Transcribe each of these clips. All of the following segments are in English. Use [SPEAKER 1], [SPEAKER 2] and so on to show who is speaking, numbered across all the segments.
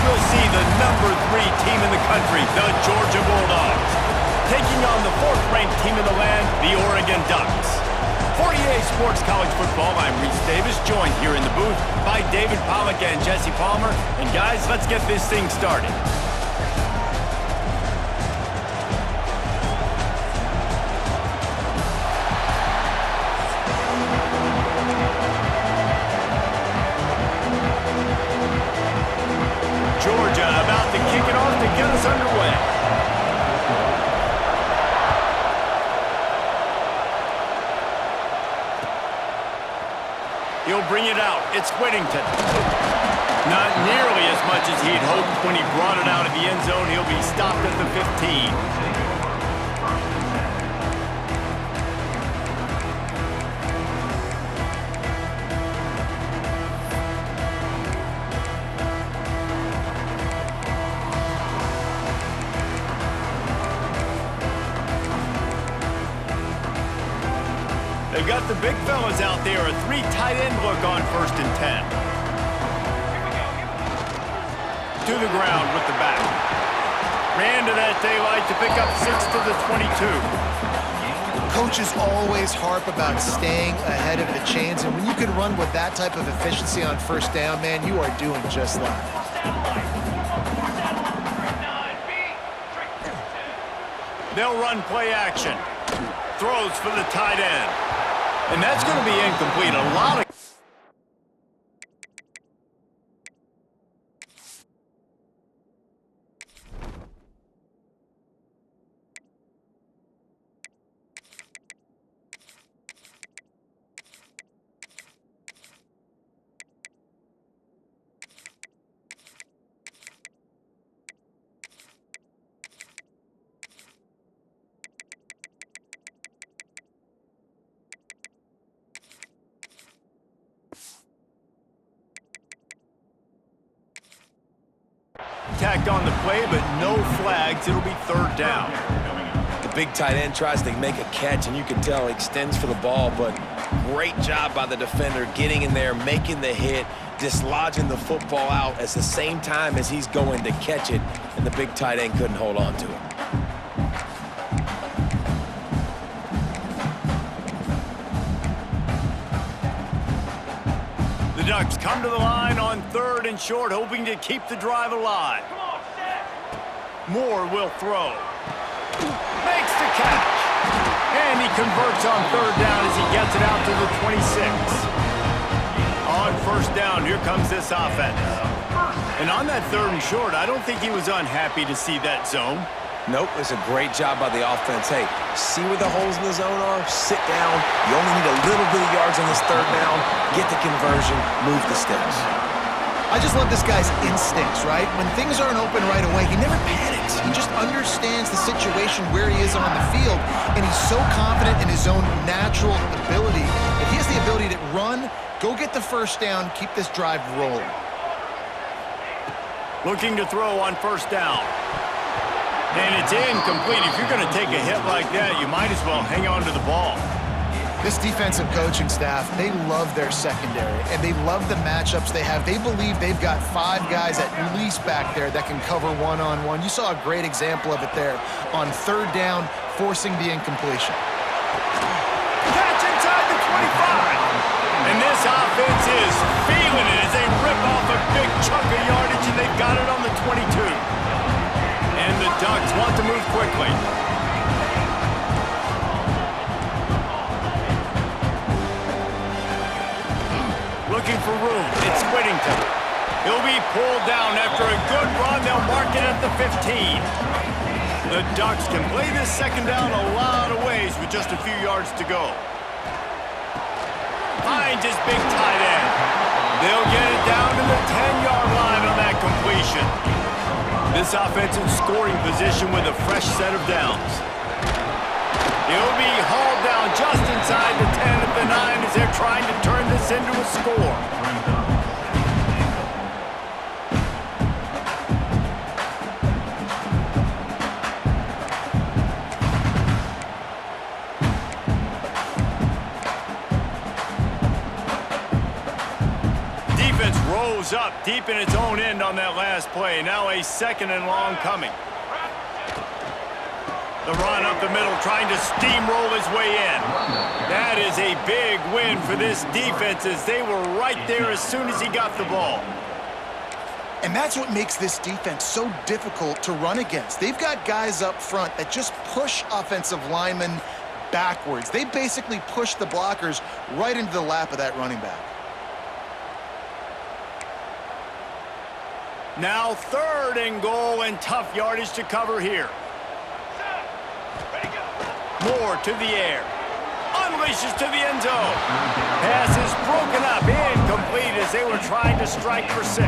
[SPEAKER 1] we'll see the #3 team in the country, the Georgia Bulldogs, taking on the 4th-ranked team in the land, the Oregon Ducks. For EA Sports College Football, I'm Reese Davis, joined here in the booth by David Pollack and Jesse Palmer. And guys, let's get this thing started. Georgia about to kick it off to get us underway. He'll bring it out. It's Whittington. Not nearly as much as he'd hoped when he brought it out of the end zone. He'll be stopped at the 15. They've got the big fellas out there, a 3 tight end look on 1st and 10. To the ground with the back. Ran to that daylight to pick up 6 to the 22.
[SPEAKER 2] Coaches always harp about staying ahead of the chains, and when you can run with that type of efficiency on 1st down, man, you are doing just that.
[SPEAKER 1] They'll run play action. Throws for the tight end. And that's going to be incomplete. A lot of tacked on the play, but no flags. It'll be 3rd down.
[SPEAKER 3] The big tight end tries to make a catch, and you can tell he extends for the ball, but great job by the defender getting in there, making the hit, dislodging the football out at the same time as he's going to catch it, and the big tight end couldn't hold on to it.
[SPEAKER 1] The Ducks come to the line on 3rd and short, hoping to keep the drive alive. Moore will throw. Makes the catch. And he converts on 3rd down as he gets it out to the 26. On 1st down, here comes this offense. And on that 3rd and short, I don't think he was unhappy to see that zone.
[SPEAKER 3] Nope, it's a great job by the offense. Hey, see where the holes in the zone are? Sit down. You only need a little bit of yards on this 3rd down. Get the conversion. Move the sticks.
[SPEAKER 2] I just love this guy's instincts, right? When things aren't open right away, he never panics. He just understands the situation where he is on the field, and he's so confident in his own natural ability. If he has the ability to run, go get the 1st down, keep this drive rolling.
[SPEAKER 1] Looking to throw on 1st down. And it's incomplete. If you're going to take a hit like that, you might as well hang on to the ball.
[SPEAKER 2] This defensive coaching staff, they love their secondary, and they love the matchups they have. They believe they've got 5 guys at least back there that can cover one-on-one. You saw a great example of it there on 3rd down, forcing the incompletion.
[SPEAKER 1] Catch inside the 25. And this offense is feeling it as they rip off a big chunk of yardage, and they've got it on the 22. And the Ducks want to move quickly. Looking for room. It's Whittington. He'll be pulled down after a good run. They'll mark it at the 15. The Ducks can play this 2nd down a lot of ways with just a few yards to go. Finds his big tight end. They'll get it down to the 10-yard line on that completion. This offensive scoring position with a fresh set of downs. He'll be hauled down just inside the 10 at the 9 as they're trying to turn this into a score. defense rolls up deep in its own end on that last play. Now a 2nd and long coming. The run up the middle, trying to steamroll his way in. That is a big win for this defense as they were right there as soon as he got the ball.
[SPEAKER 2] And that's what makes this defense so difficult to run against. They've got guys up front that just push offensive linemen backwards. They basically push the blockers right into the lap of that running back.
[SPEAKER 1] Now 3rd and goal and tough yardage to cover here. Moore to the air. Unleashes to the end zone. Pass is broken up, incomplete as they were trying to strike for 6.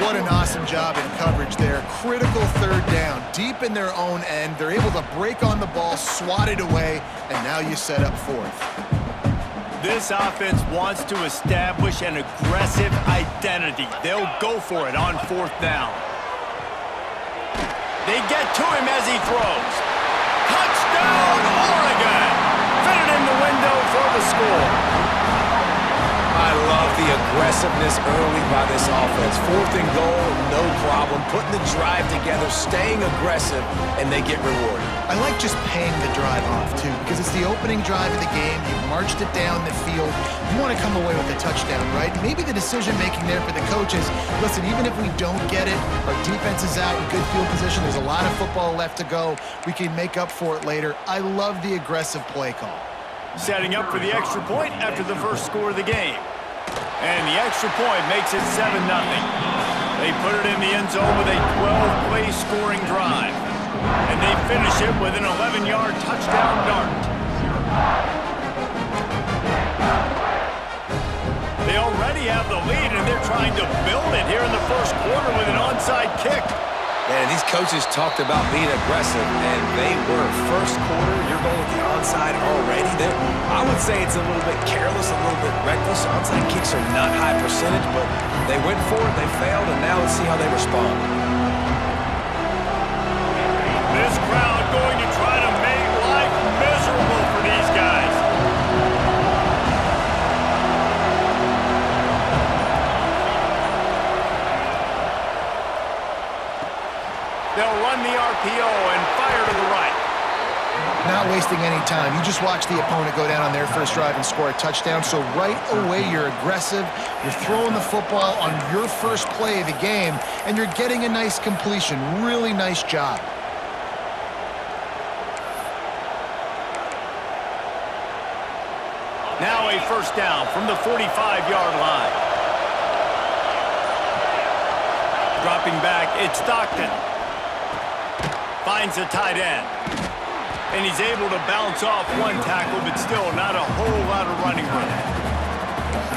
[SPEAKER 2] What an awesome job in coverage there. Critical 3rd down. Deep in their own end. They're able to break on the ball, swat it away, and now you set up 4th.
[SPEAKER 1] This offense wants to establish an aggressive identity. They'll go for it on 4th down. They get to him as he throws. Touchdown, Oregon! Fitted in the window for the score.
[SPEAKER 3] I love the aggressiveness early by this offense. 4th and goal, no problem. Putting the drive together, staying aggressive, and they get rewarded.
[SPEAKER 2] I like just paying the drive off, too, because it's the opening drive of the game. You've marched it down the field. You want to come away with a touchdown, right? Maybe the decision-making there for the coaches, listen, even if we don't get it, our defense is out in good field position. There's a lot of football left to go. We can make up for it later. I love the aggressive play call.
[SPEAKER 1] Setting up for the extra point after the first score of the game. And the extra point makes it 7-0. They put it in the end zone with a 12-play scoring drive. And they finish it with an 11-yard touchdown dart. They already have the lead, and they're trying to build it here in the first quarter with an onside kick.
[SPEAKER 3] Man, these coaches talked about being aggressive, and they were. First quarter, you're going with the onside already. I would say it's a little bit careless, a little bit reckless. Onside kicks are not high percentage, but they went for it, they failed, and now let's see how they respond.
[SPEAKER 1] This crowd going to try to make life miserable for these guys. They'll run the RPO and fire to the right.
[SPEAKER 2] Not wasting any time. You just watch the opponent go down on their first drive and score a touchdown. So right away, you're aggressive. You're throwing the football on your first play of the game, and you're getting a nice completion. Really nice job.
[SPEAKER 1] Now a first down from the 45-yard line. Dropping back, it's Stockton. Finds a tight end. And he's able to bounce off one tackle, but still not a whole lot of running room.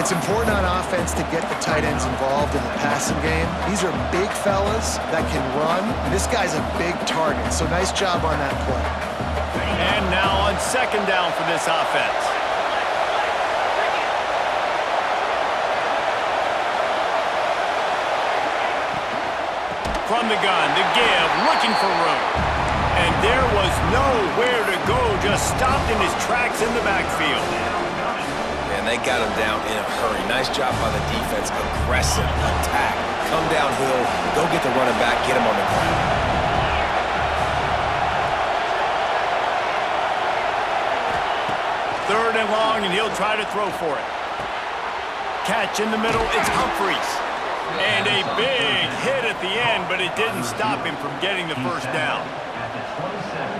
[SPEAKER 2] It's important on offense to get the tight ends involved in the passing game. These are big fellas that can run. This guy's a big target, so nice job on that play.
[SPEAKER 1] And now on 2nd down for this offense. From the gun, the give, looking for room. And there was nowhere to go, just stopped in his tracks in the backfield.
[SPEAKER 3] And they got him down in a hurry. Nice job by the defense. Aggressive attack. Come downhill, go get the running back, get him on the ground.
[SPEAKER 1] 3rd and long, and he'll try to throw for it. Catch in the middle, it's Humphries. And a big hit at the end, but it didn't stop him from getting the first down.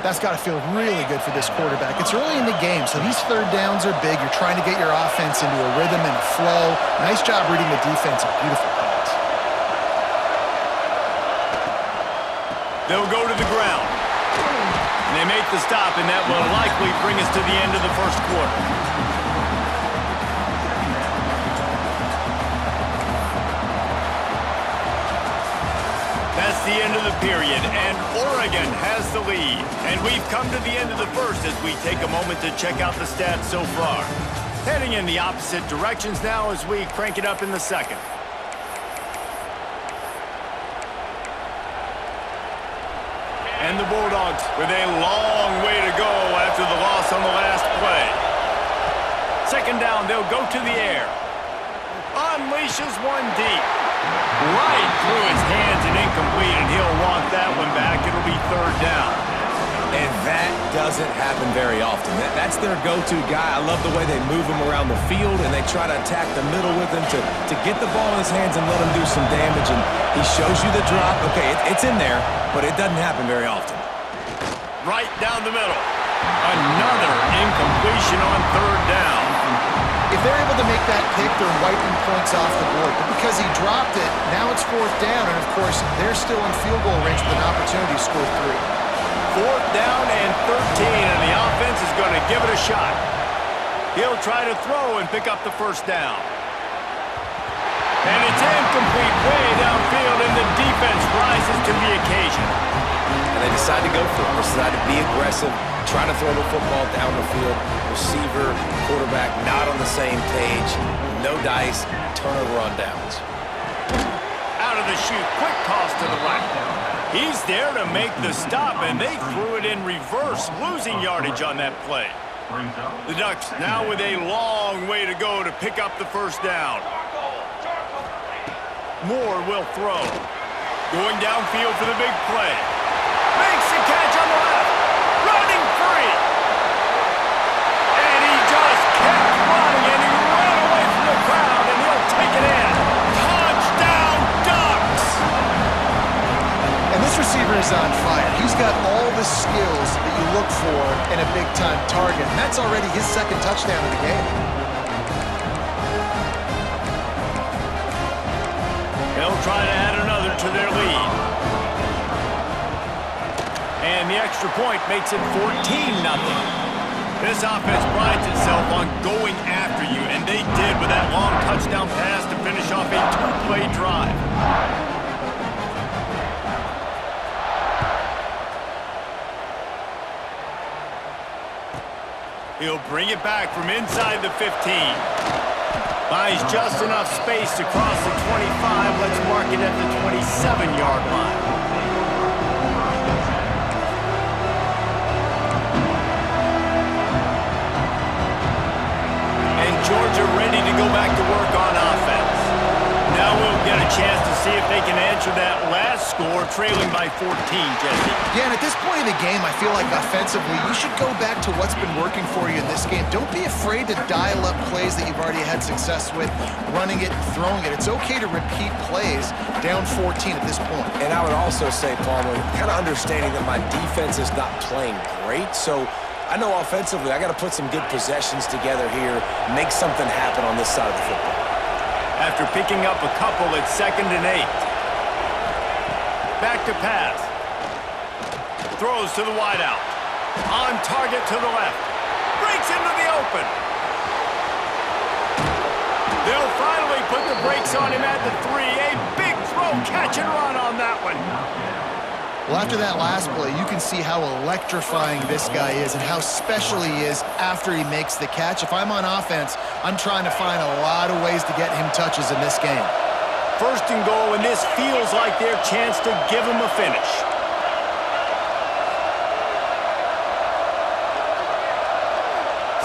[SPEAKER 2] That's got to feel really good for this quarterback. It's early in the game, so these 3rd downs are big. You're trying to get your offense into a rhythm and a flow. Nice job reading the defense. A beautiful pass.
[SPEAKER 1] They'll go to the ground. And they make the stop, and that will likely bring us to the end of the first quarter. That's the end of the period, and Oregon has the lead. And we've come to the end of the first as we take a moment to check out the stats so far. Heading in the opposite directions now as we crank it up in the second. And the Bulldogs with a long way to go after the loss on the last play. 2nd down, they'll go to the air. unleashes one deep. Right through his hands and incomplete, and he'll want that one back. It'll be third down.
[SPEAKER 3] And that doesn't happen very often. That's their go-to guy. I love the way they move him around the field, and they try to attack the middle with him to get the ball in his hands and let him do some damage. And he shows you the drop. Okay, it's in there, but it doesn't happen very often.
[SPEAKER 1] Right down the middle. Another incompletion on third down.
[SPEAKER 2] If they're able to make that pick, they're wiping points off the board. But because he dropped it, now it's fourth down, and of course, they're still in field goal range with an opportunity to score 3.
[SPEAKER 1] Fourth down and 13, and the offense is going to give it a shot. He'll try to throw and pick up the first down. And it's incomplete way downfield, and the defense rises to the occasion.
[SPEAKER 3] And they decide to go for it. They decide to be aggressive, try to throw the football down the field. Receiver, quarterback not on the same page. No dice, turnover on downs.
[SPEAKER 1] Out of the chute, quick toss to the right. He's there to make the stop, and they threw it in reverse, losing yardage on that play. The Ducks now with a long way to go to pick up the first down. Moore will throw. Going downfield for the big play. Makes the catch on the left. Running free. And he just kept running, and he ran away from the crowd, and he'll take it in. Touchdown, Ducks!
[SPEAKER 2] And this receiver is on fire. He's got all the skills that you look for in a big-time target, and that's already his second touchdown of the game.
[SPEAKER 1] They'll try to add another to their lead. And the extra point makes it 14-0. This offense prides itself on going after you, and they did with that long touchdown pass to finish off a 2-play drive. He'll bring it back from inside the 15. Buys just enough space to cross the 25. Let's mark it at the 27-yard line. And Georgia ready to go back to work on offense. Now we'll get a chance to see if they can answer that last score, trailing by 14, Jesse.
[SPEAKER 2] Yeah, and at this point in the game, I feel like offensively, you should go back to what's been working for you in this game. Don't be afraid to dial up plays that you've already had success with, running it and throwing it. It's okay to repeat plays down 14 at this point.
[SPEAKER 3] And I would also say, Palmer, kind of understanding that my defense is not playing great, so I know offensively I got to put some good possessions together here, make something happen on this side of the football.
[SPEAKER 1] After picking up a couple, it's 2nd and 8. Back to pass. Throws to the wideout. On target to the left. Breaks into the open. They'll finally put the brakes on him at the 3. A big throw, catch and run on that one.
[SPEAKER 2] Well, after that last play, you can see how electrifying this guy is and how special he is after he makes the catch. If I'm on offense, I'm trying to find a lot of ways to get him touches in this game.
[SPEAKER 1] 1st and goal, and this feels like their chance to give him a finish.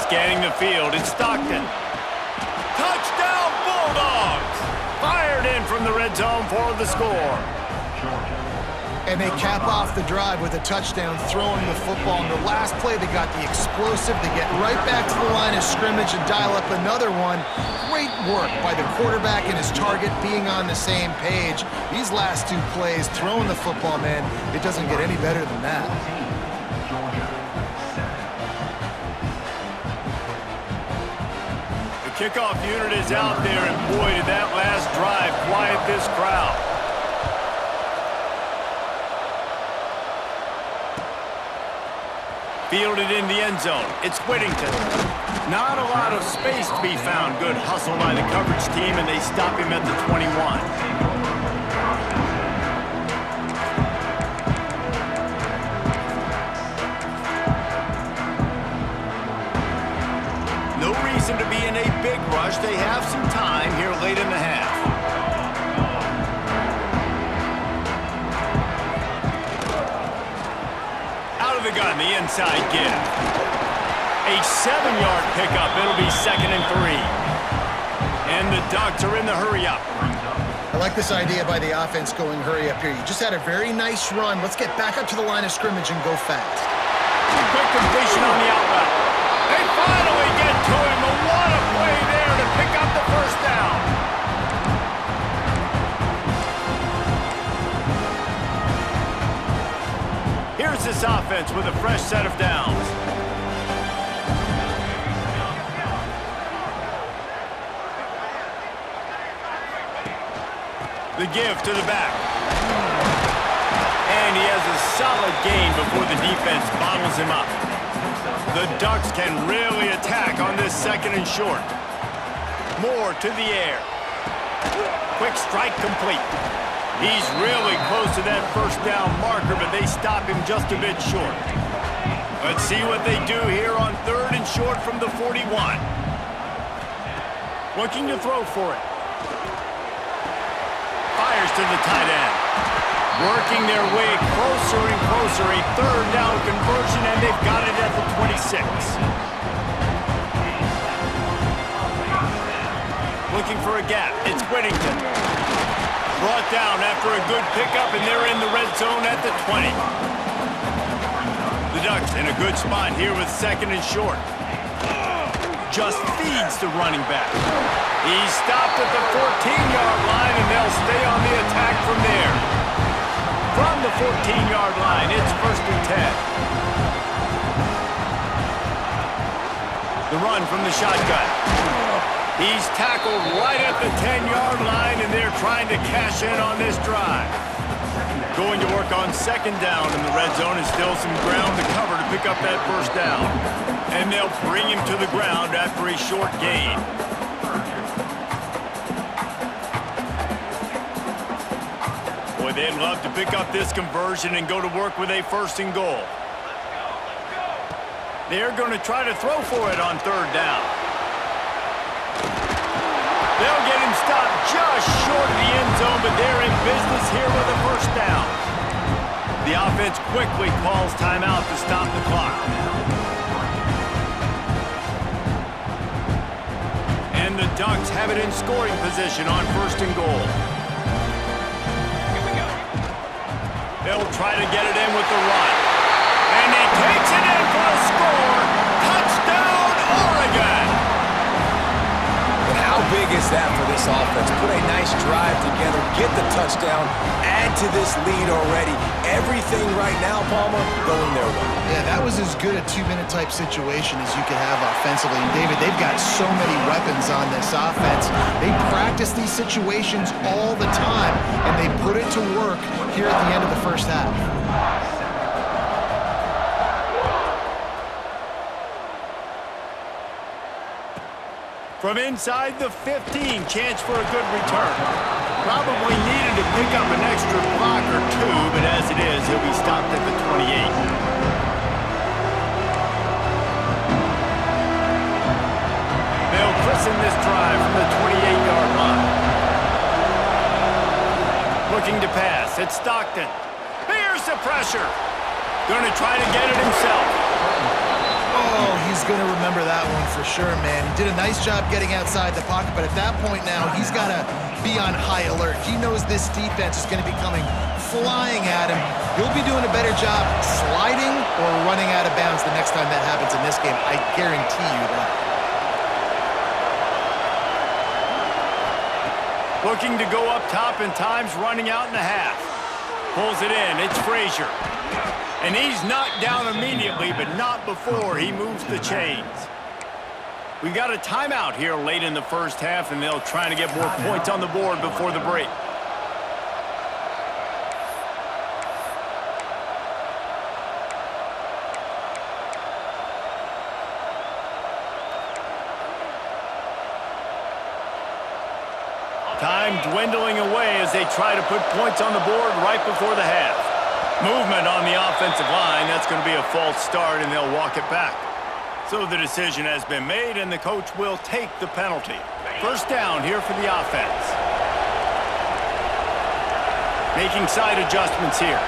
[SPEAKER 1] Scanning the field, it's Stockton. Touchdown, Bulldogs! Fired in from the red zone for the score.
[SPEAKER 2] And they cap off the drive with a touchdown, throwing the football. In the last play, they got the explosive. They get right back to the line of scrimmage and dial up another one. Great work by the quarterback and his target being on the same page. These last 2 plays, throwing the football, man, it doesn't get any better than that.
[SPEAKER 1] The kickoff unit is out there, and boy, did that last drive quiet this crowd. Fielded in the end zone. It's Whittington. Not a lot of space to be found. Good hustle by the coverage team, and they stop him at the 21. No reason to be in a big rush. They have some time here late in the half. The gun, the inside give. A 7-yard pickup. It'll be 2nd and 3. And And the Ducks are in the hurry-up.
[SPEAKER 2] I like this idea by the offense going hurry up here. You just had a very nice run. Let's get back up to the line of scrimmage and go fast.
[SPEAKER 1] Quick completion on the out route. They finally get to him. And what a play there to pick up the first down. Here's this offense with a fresh set of downs. The give to the back. And he has a solid gain before the defense bottles him up. The Ducks can really attack on this second and short. Moore to the air. Quick strike complete. He's really close to that first down marker, but they stop him just a bit short. Let's see what they do here on third and short from the 41. Looking to throw for it. Fires to the tight end. Working their way closer and closer. A third down conversion, and they've got it at the 26. Looking for a gap. It's Whittington. Brought down after a good pickup, and they're in the red zone at the 20. The Ducks in a good spot here with second and short. Just feeds the running back. He's stopped at the 14-yard line, and they'll stay on the attack from there. From the 14-yard line, it's first and 10. The run from the shotgun. He's tackled right at the 10-yard line, and they're trying to cash in on this drive. Going to work on second down in the red zone, and still some ground to cover to pick up that first down. And they'll bring him to the ground after a short gain. Boy, they'd love to pick up this conversion and go to work with a first and goal. They're going to try to throw for it on third down. They'll get him stopped just short of the end zone, but they're in business here with a first down. The offense quickly calls timeout to stop the clock. And the Ducks have it in scoring position on first and goal. They'll try to get it in with the run. And he takes it in for a score. Touchdown, Oregon!
[SPEAKER 3] But how big is that for this offense? Put a nice drive together, get the touchdown, add to this lead already. Everything right now, Palmer, going their way.
[SPEAKER 2] Yeah, that was as good a two-minute type situation as you could have offensively. And David, they've got so many weapons on this offense. They practice these situations all the time, and they put it to work here at the end of the first half.
[SPEAKER 1] From inside the 15, chance for a good return. Probably needed to pick up an extra block or two, but as it is, he'll be stopped at the 28. They'll christen this drive from the 28-yard line. Looking to pass, it's Stockton. Here's the pressure. Going to try to get it himself.
[SPEAKER 2] Oh, he's going to remember that one for sure, man. He did a nice job getting outside the pocket, but at that point now, he's got to be on high alert. He knows this defense is going to be coming flying at him. He'll be doing a better job sliding or running out of bounds the next time that happens in this game. I guarantee you that.
[SPEAKER 1] Looking to go up top, and time's running out in the half. Pulls it in, it's Frazier. And he's knocked down immediately, but not before he moves the chains. We've got a timeout here late in the first half, and they'll try to get more points on the board before the break. Time dwindling away as they try to put points on the board right before the half. Movement on the offensive line. That's going to be a false start, and they'll walk it back. So the decision has been made, and the coach will take the penalty. First down here for the offense. Making side adjustments here.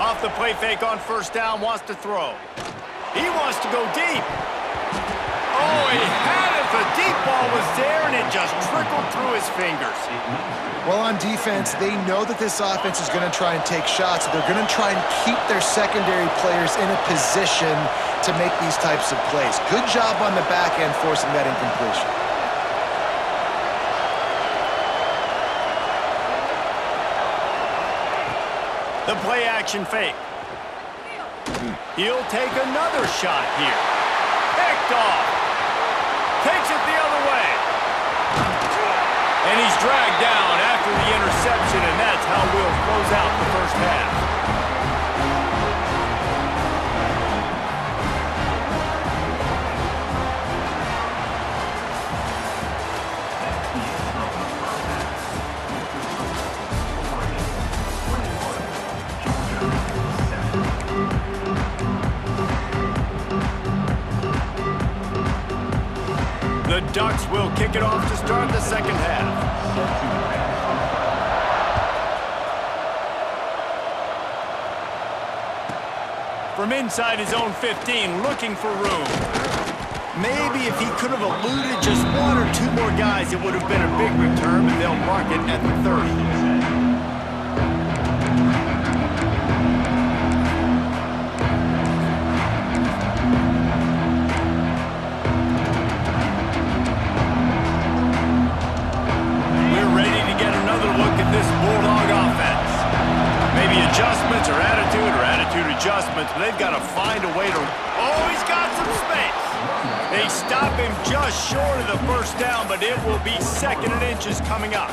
[SPEAKER 1] Off the play fake on first down, wants to throw. He wants to go deep. Oh, he had it. The deep ball was there, and it just trickled through his fingers.
[SPEAKER 2] Well, on defense, they know that this offense is going to try and take shots. They're going to try and keep their secondary players in a position to make these types of plays. Good job on the back end forcing that incompletion.
[SPEAKER 1] The play action fake. He'll take another shot here. Picked off. Takes it the other way. And he's dragged down after the interception, and that's how we'll close out the first half. The Ducks will kick it off to start the second half. From inside his own 15, looking for room. Maybe if he could have eluded just one or two more guys, it would have been a big return, and they'll mark it at the 30. Adjustments or attitude adjustments, but they've got to find a way to... Oh, he's got some space. They stop him just short of the first down, but it will be second and inches coming up.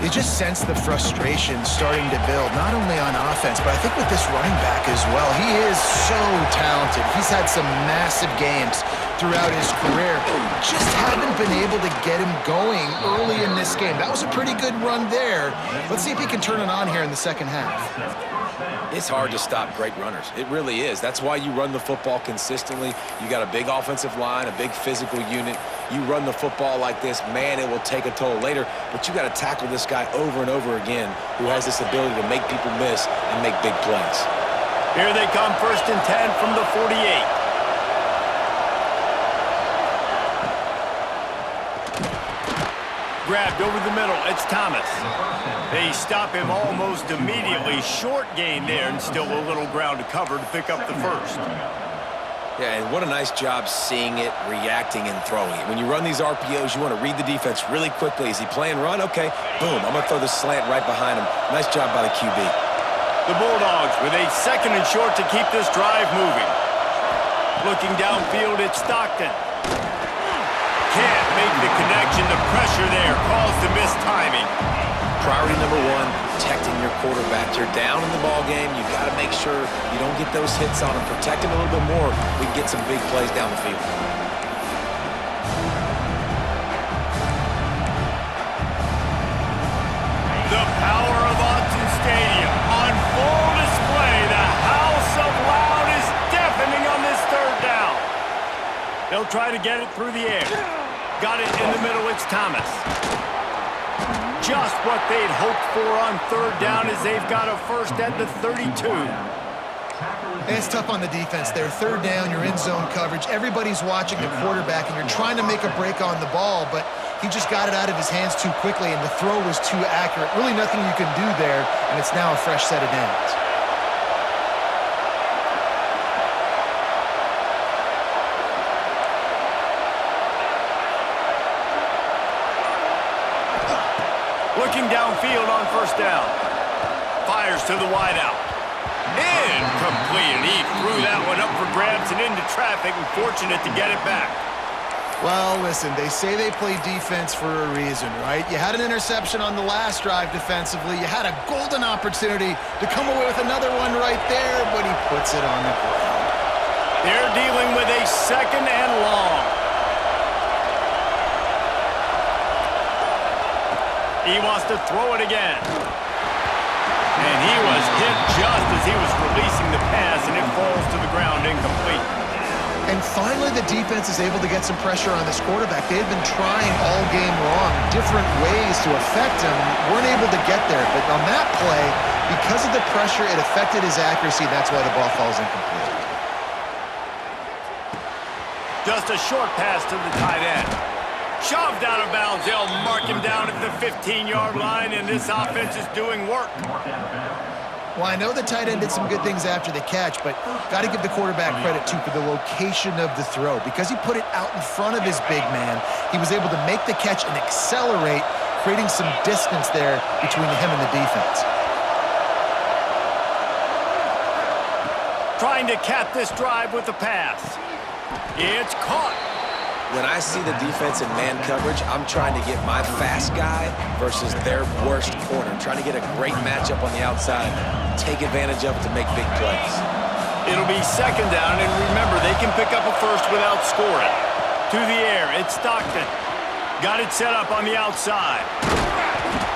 [SPEAKER 2] You just sense the frustration starting to build, not only on offense, but I think with this running back as well. He is so talented. He's had some massive games throughout his career. Just haven't been able to get him going early in this game. That was a pretty good run there. Let's see if he can turn it on here in the second half.
[SPEAKER 3] It's hard to stop great runners. It really is. That's why you run the football consistently. You got a big offensive line, a big physical unit. You run the football like this, man, it will take a toll later, but you got to tackle this guy over and over again who has this ability to make people miss and make big plays.
[SPEAKER 1] Here they come, 1st and 10 from the 48. Grabbed over the middle, it's Thomas. They stop him almost immediately. Short gain there, and still a little ground to cover to pick up the first.
[SPEAKER 3] Yeah, and what a nice job seeing it, reacting, and throwing it. When you run these RPOs, you want to read the defense really quickly. Is he playing run? Okay, boom, I'm going to throw the slant right behind him. Nice job by the QB.
[SPEAKER 1] The Bulldogs with a 2nd and short to keep this drive moving. Looking downfield, it's Stockton. Can't make the connection. The pressure there caused the missed timing.
[SPEAKER 3] Priority number 1, protecting your quarterback. You're down in the ball game. You got to make sure you don't get those hits on him. Protect him a little bit more. We can get some big plays down the field.
[SPEAKER 1] The power of Autzen Stadium on full display. The house of loud is deafening on this 3rd down. They'll try to get it through the air. Got it in the middle, it's Thomas. Just what they'd hoped for on 3rd down as they've got a first at the 32.
[SPEAKER 2] It's tough on the defense there. 3rd down, you're in zone coverage. Everybody's watching the quarterback, and you're trying to make a break on the ball, but he just got it out of his hands too quickly, and the throw was too accurate. Really nothing you can do there, and it's now a fresh set of downs.
[SPEAKER 1] Looking downfield on 1st down. Fires to the wideout. Incomplete, and he threw that one up for grabs and into traffic, and fortunate to get it back.
[SPEAKER 2] Well, listen, they say they play defense for a reason, right? You had an interception on the last drive defensively. You had a golden opportunity to come away with another one right there, but he puts it on the ground.
[SPEAKER 1] They're dealing with a 2nd and long. He wants to throw it again. And he was hit just as he was releasing the pass, and it falls to the ground incomplete.
[SPEAKER 2] And finally, the defense is able to get some pressure on this quarterback. They had been trying all game long, different ways to affect him. Weren't able to get there, but on that play, Because of the pressure, it affected his accuracy. That's why the ball falls incomplete.
[SPEAKER 1] Just a short pass to the tight end. Shoved out of bounds. They'll mark him down at the 15-yard line, and this offense is doing work.
[SPEAKER 2] Well, I know the tight end did some good things after the catch, but got to give the quarterback credit, too, for the location of the throw. Because he put it out in front of his big man, he was able to make the catch and accelerate, creating some distance there between him and the defense.
[SPEAKER 1] Trying to cap this drive with the pass. It's caught.
[SPEAKER 3] When I see the defense in man coverage, I'm trying to get my fast guy versus their worst corner. Trying to get a great matchup on the outside, take advantage of it to make big plays.
[SPEAKER 1] It'll be second down, and remember, they can pick up a first without scoring. To the air, it's Stockton. Got it set up on the outside.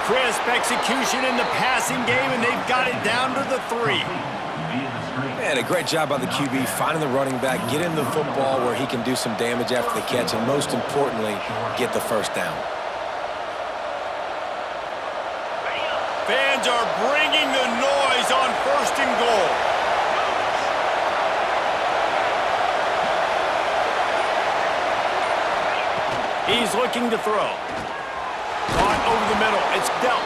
[SPEAKER 1] Crisp execution in the passing game, and they've got it down to the 3.
[SPEAKER 3] And a great job by the QB, finding the running back, get him the football where he can do some damage after the catch, and most importantly, get the first down.
[SPEAKER 1] Fans are bringing the noise on 1st and goal. He's looking to throw. Caught over the middle. It's dealt.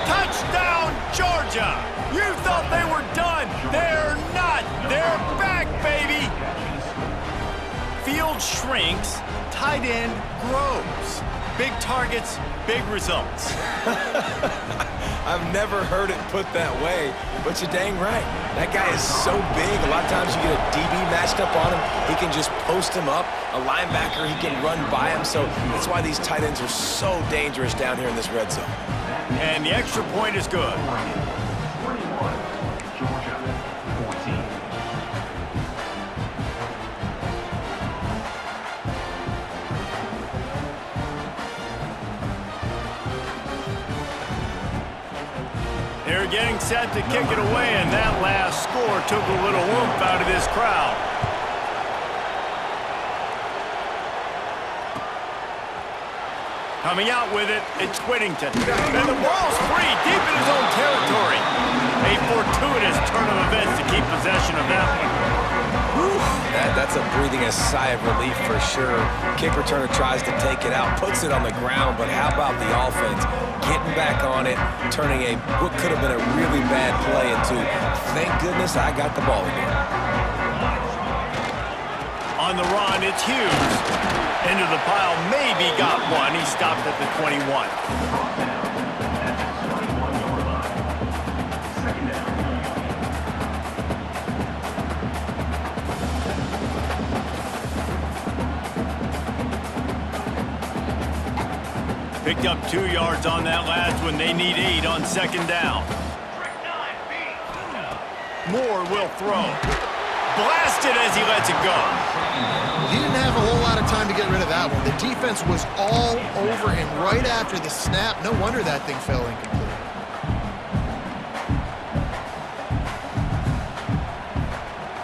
[SPEAKER 1] Touchdown, Georgia! You thought they were done. They're not. They're back, baby. Field shrinks. Tight end grows. Big targets, big results.
[SPEAKER 3] I've never heard it put that way, but you're dang right. That guy is so big. A lot of times you get a DB matched up on him. He can just post him up. A linebacker, he can run by him. So that's why these tight ends are so dangerous down here in this red zone.
[SPEAKER 1] And the extra point is good. They're getting set to kick it away, and that last score took a little oomph out of this crowd. Coming out with it, it's Whittington. And the ball's free, deep in his own territory. A fortuitous turn of events to keep possession of that one.
[SPEAKER 3] That's breathing a sigh of relief for sure. Kick returner tries to take it out, puts it on the ground, but how about the offense getting back on it, turning what could have been a really bad play into, thank goodness I got the ball again.
[SPEAKER 1] On the run, it's Hughes. Into the pile, maybe got one. He stopped at the 21. Picked up 2 yards on that last one. They need 8 on second down. Moore will throw. Blasted as he lets it go.
[SPEAKER 2] He didn't have a whole lot of time to get rid of that one. The defense was all over him right after the snap. No wonder that thing fell incomplete.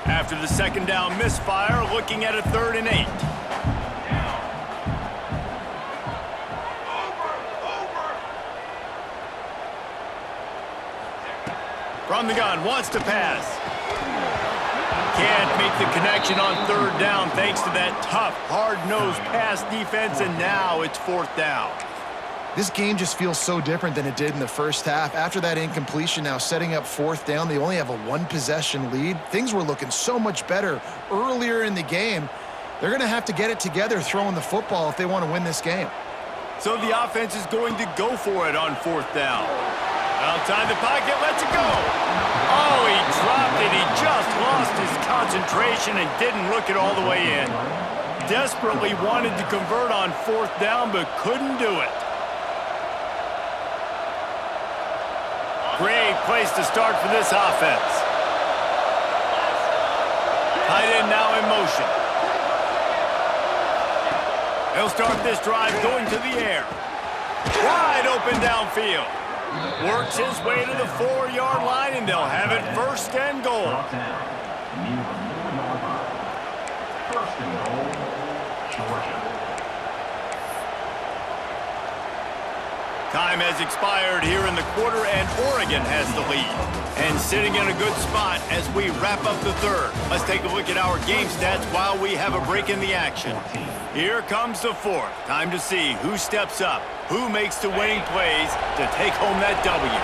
[SPEAKER 1] After the second down misfire, looking at a 3rd and 8. From the gun, wants to pass. Can't make the connection on 3rd down thanks to that tough, hard-nosed pass defense, and now it's 4th down.
[SPEAKER 2] This game just feels so different than it did in the first half. After that incompletion, now setting up 4th down, they only have a 1-possession lead. Things were looking so much better earlier in the game. They're going to have to get it together throwing the football if they want to win this game.
[SPEAKER 1] So the offense is going to go for it on 4th down. Outside the pocket, lets it go. Oh, he dropped it. He just lost his concentration and didn't look it all the way in. Desperately wanted to convert on 4th down, but couldn't do it. Great place to start for this offense. Tight end now in motion. He'll start this drive going to the air. Wide open downfield. Works his way to the 4-yard line, and they'll have it 1st and goal.
[SPEAKER 4] First and goal, Georgia.
[SPEAKER 1] 1 Time has expired here in the quarter, and Oregon has the lead. And sitting in a good spot as we wrap up the third. Let's take a look at our game stats while we have a break in the action. Here comes the fourth. Time to see who steps up, who makes the winning plays to take home that W.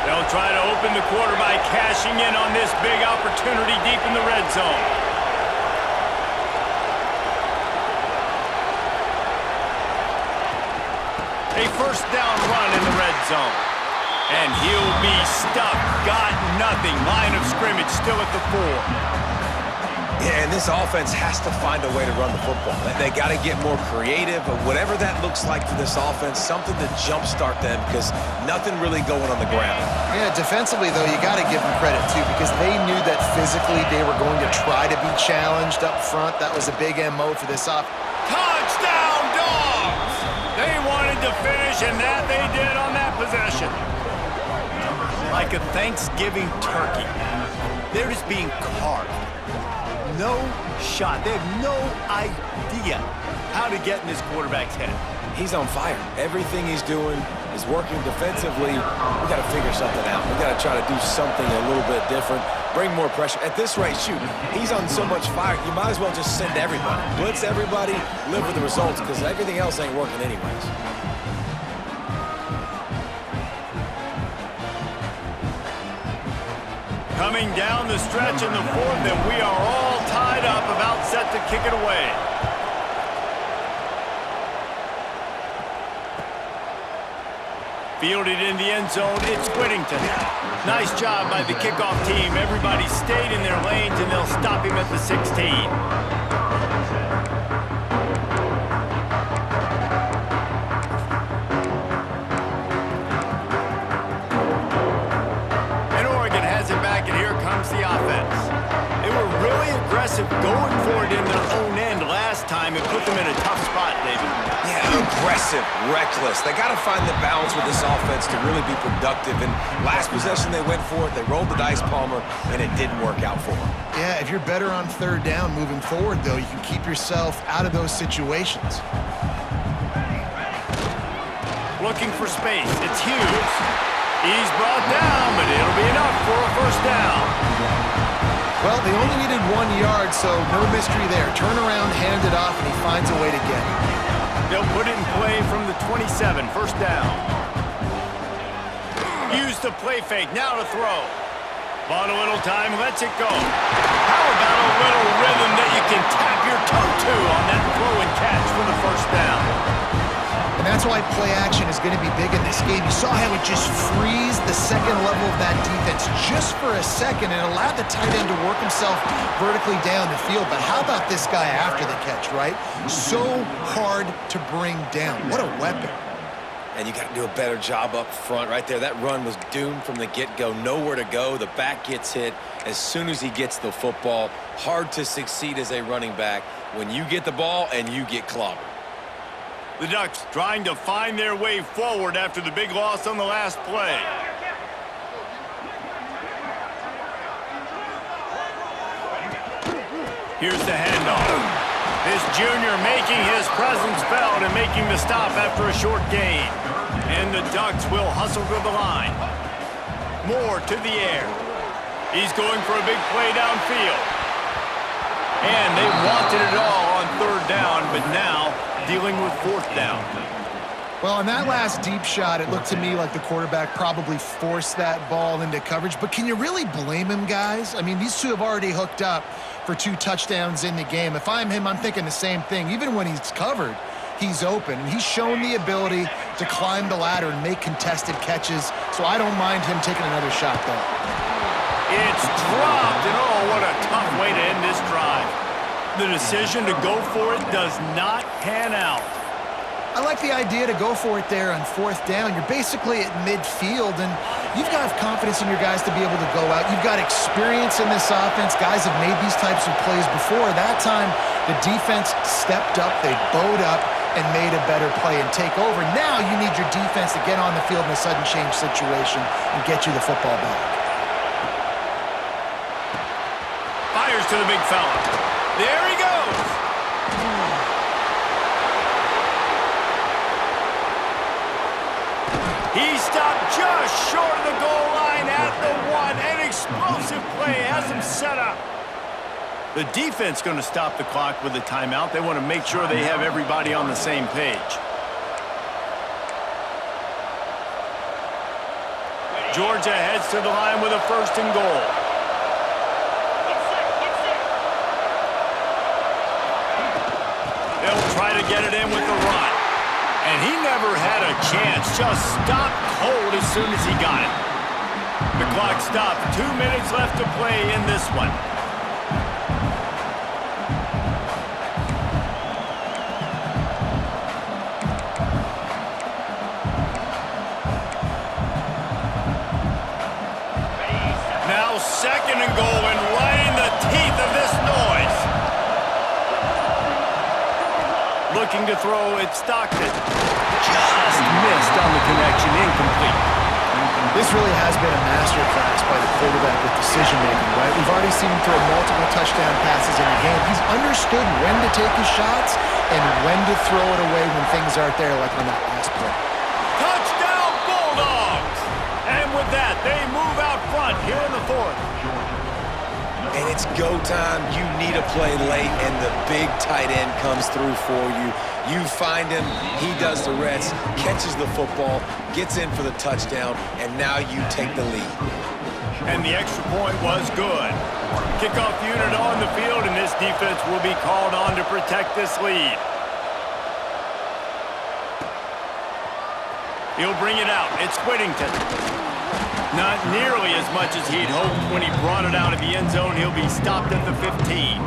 [SPEAKER 1] They'll try to open the quarter by cashing in on this big opportunity deep in the red zone. A first down run in the red zone. And he'll be stuffed. Got nothing. Line of scrimmage still at the 4.
[SPEAKER 3] Yeah, and this offense has to find a way to run the football. They got to get more creative, but whatever that looks like for this offense, something to jumpstart them because nothing really going on the ground.
[SPEAKER 2] Yeah, defensively, though, you got to give them credit, too, because they knew that physically they were going to try to be challenged up front. That was a big MO for this offense.
[SPEAKER 1] Touchdown, Dogs! They wanted to finish, and that they did on that possession. Like a Thanksgiving turkey. They're just being carved. No shot. They have no idea how to get in this quarterback's head.
[SPEAKER 3] He's on fire. Everything he's doing is working defensively. We got to figure something out. We got to try to do something a little bit different, bring more pressure. At this rate, shoot, he's on so much fire, you might as well just send everybody. Blitz everybody, live with the results, because everything else ain't working anyways.
[SPEAKER 1] Coming down the stretch in the fourth, and we are all tied up, about set to kick it away. Fielded in the end zone, it's Whittington. Nice job by the kickoff team. Everybody stayed in their lanes, and they'll stop him at the 16. The offense. They were really aggressive going for it in their own end last time and put them in a tough spot, David.
[SPEAKER 3] Yeah, aggressive, reckless. They got to find the balance with this offense to really be productive. And last possession they went for it, they rolled the dice, Palmer, and it didn't work out for them.
[SPEAKER 2] Yeah, if you're better on third down moving forward, though, you can keep yourself out of those situations.
[SPEAKER 1] Looking for space. It's Hughes. He's brought down, but it'll be enough for a first down.
[SPEAKER 2] Well, they only needed 1 yard, so no mystery there. Turn around, hand it off, and he finds a way to get it.
[SPEAKER 1] They'll put it in play from the 27, first down. Use the play fake, now to throw. Bought a little time, lets it go. How about a little rhythm that you can tap your toe to on that throw and catch for the first down?
[SPEAKER 2] And that's why play action is going to be big in this game. You saw how it just frees the second level of that defense just for a second and allowed the tight end to work himself vertically down the field. But how about this guy after the catch, right? So hard to bring down. What a weapon.
[SPEAKER 3] And you got to do a better job up front right there. That run was doomed from the get-go. Nowhere to go. The back gets hit as soon as he gets the football. Hard to succeed as a running back when you get the ball and you get clobbered.
[SPEAKER 1] The Ducks trying to find their way forward after the big loss on the last play. Here's the handoff. This junior making his presence felt and making the stop after a short gain. And the Ducks will hustle to the line. Moore to the air. He's going for a big play downfield. And they wanted it all on third down, but now dealing with fourth down.
[SPEAKER 2] Well, on that last deep shot, it looked to me like the quarterback probably forced that ball into coverage. But can you really blame him, guys? I mean, these two have already hooked up for 2 touchdowns in the game. If I'm him, I'm thinking the same thing. Even when he's covered, he's open. And he's shown the ability to climb the ladder and make contested catches. So I don't mind him taking another shot, though.
[SPEAKER 1] It's dropped, and oh, what a tough way to end this drive. The decision to go for it does not pan out.
[SPEAKER 2] I like the idea to go for it there on fourth down. You're basically at midfield, and you've got to have confidence in your guys to be able to go out. You've got experience in this offense. Guys have made these types of plays before. That time, the defense stepped up. They bowed up and made a better play and take over. Now you need your defense to get on the field in a sudden change situation and get you the football back.
[SPEAKER 1] Fires to the big fella. There he goes. stopped just short of the goal line at the 1. An explosive play has him set up. The defense going to stop the clock with a timeout. They want to make sure they have everybody on the same page. Georgia heads to the line with a 1st and goal. They'll try to get it in with the run. And he never had a chance. Just stopped cold as soon as he got it. The clock stopped. 2 minutes left to play in this one. Now 2nd and goal, and right in the teeth of this noise. Looking to throw at Stockton. Just missed on the connection, incomplete.
[SPEAKER 2] This really has been a masterclass by the quarterback with decision-making, right? We've already seen him throw multiple touchdown passes in the game. He's understood when to take his shots and when to throw it away when things aren't there, like on that last play.
[SPEAKER 1] Touchdown, Bulldogs! And with that, they move out front here in the 4th.
[SPEAKER 3] And it's go time. You need a play late, and the big tight end comes through for you. You find him, he does the rest, catches the football, gets in for the touchdown, and now you take the lead.
[SPEAKER 1] And the extra point was good. Kickoff unit on the field, and this defense will be called on to protect this lead. He'll bring it out. It's Whittington. Not nearly as much as he'd hoped when he brought it out of the end zone. He'll be stopped at the 15.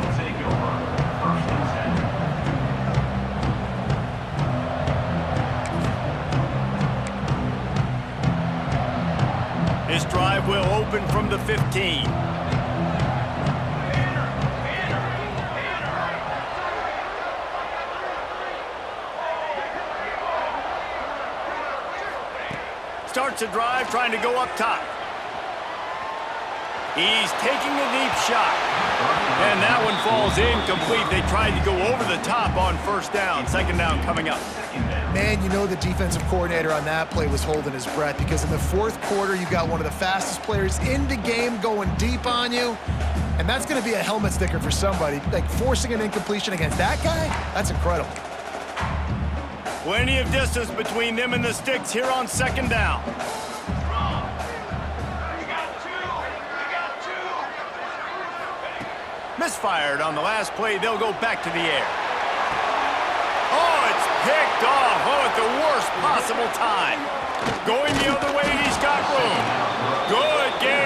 [SPEAKER 1] This drive will open from the 15. Starts a drive trying to go up top. He's taking a deep shot. And that one falls incomplete. They tried to go over the top on 1st down. 2nd down coming up.
[SPEAKER 2] Man, you know the defensive coordinator on that play was holding his breath because in the 4th quarter, you got one of the fastest players in the game going deep on you. And that's going to be a helmet sticker for somebody. Like forcing an incompletion against that guy, that's incredible.
[SPEAKER 1] Plenty of distance between them and the sticks here on 2nd down. Misfired on the last play. They'll go back to the air. Oh, it's picked off. Oh, at the worst possible time. Going the other way, he's got room. Good game